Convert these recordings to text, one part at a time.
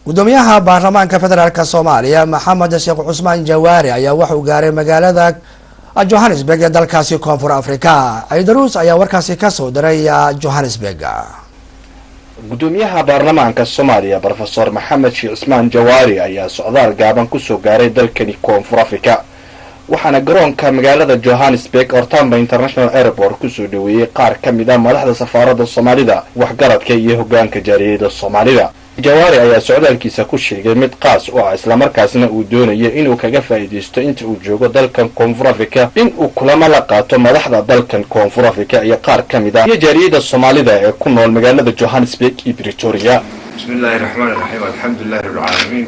gudoomiyaha baarlamaanka federaalka Soomaaliya Maxamed Sheekh Cusmaan Jawaari ayaa wuxuu gaaray magaalada Johannesburg ee dalkaasi Koonfur Afrika. Aydaruus ayaa warkaasi ka soo diray Johannesburg. gudoomiyaha baarlamaanka Soomaaliya Professor Maxamed Sheekh Cusmaan Jawaari ayaa socdaal gaaban ku soo gaaray dalkani Koonfur Afrika. waxaana garoonka magaalada Johannesburg Orlando International Airport ku soo dhaweeyay qaar ka mid ah madaxda safaaradda Soomaalida waxgaradka iyo hoggaanka jaariyadda Soomaalida. Jawaari ayaa socdaalkiisa ku sheegay mid qaas oo isla markaasna uu doonayo inuu kaga faa'iideysto inta uu joogo dalkan Koonfur Afrika in uu kulamo la qaato madaxda dalkan Koonfur Afrika iyo qaar ka mid ah jaariyadda Soomaalida ee ku nool magaalada Johannesburg iyo Pretoria. Bismillahirrahmanirrahim. Alhamdulillahirabbil alamin.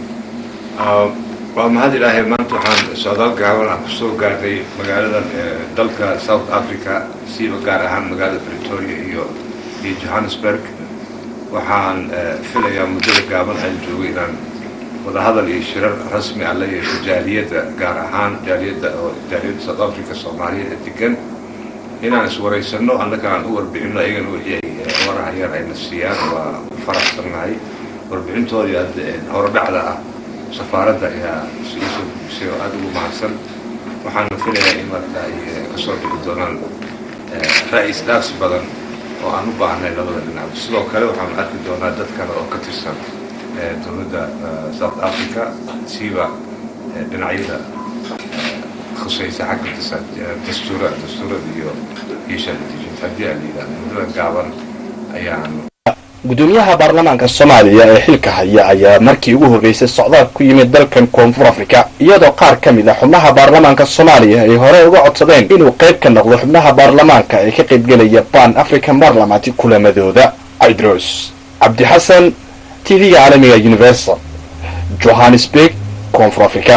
ومهد الله maanta waxaan socdaal gaaban ku soo gaarnay magaalada dalka South Africa si gaar ahaan magaalada Pretoria iyo Johannesburg. waxaan filayaa muddo gaaban aan joogay inaan wada hadal iyo shirar rasmi ah la yeesho jaaliyadda gaar ahaan jaaliyadda South Africa Soomaaliyeed degan inaan iswareysano annaga aan u warbixino ayagana wixii warahayaan ay nasiyaan waa faraxsanahay warbixintooda hordhacda ah safaaradda ayaa soo aad ugu mahadsan waxaan filayaa in marka ay ka soo dhigi doonaan ra'iis dhaafsi badan oo aan u baahnay labada dhinac sidoo kale waxaan arki doonaa dad kale oo ka tirsan dowladda South Africa siba dhinacyada khusaysa xagga dastuurada iyo sharciga haddii muddo gaaban ayaan gudoomiyaha baarlamaanka Soomaaliya ee xilka haya ayaa markii ugu horeysay socdaal ku yimid dalkan Koonfur Afrika iyadoo qaar ka mid ah xubnaha baarlamaanka Soomaaliya ay hore uga codsadeen inuu qayb ka noqdo xubnaha baarlamaanka ee ka qaybgalaya Pan African Parliament kulamadooda. Idris Abdi Hassan TV caalamiga Universal Johannesburg Koonfur Afrika.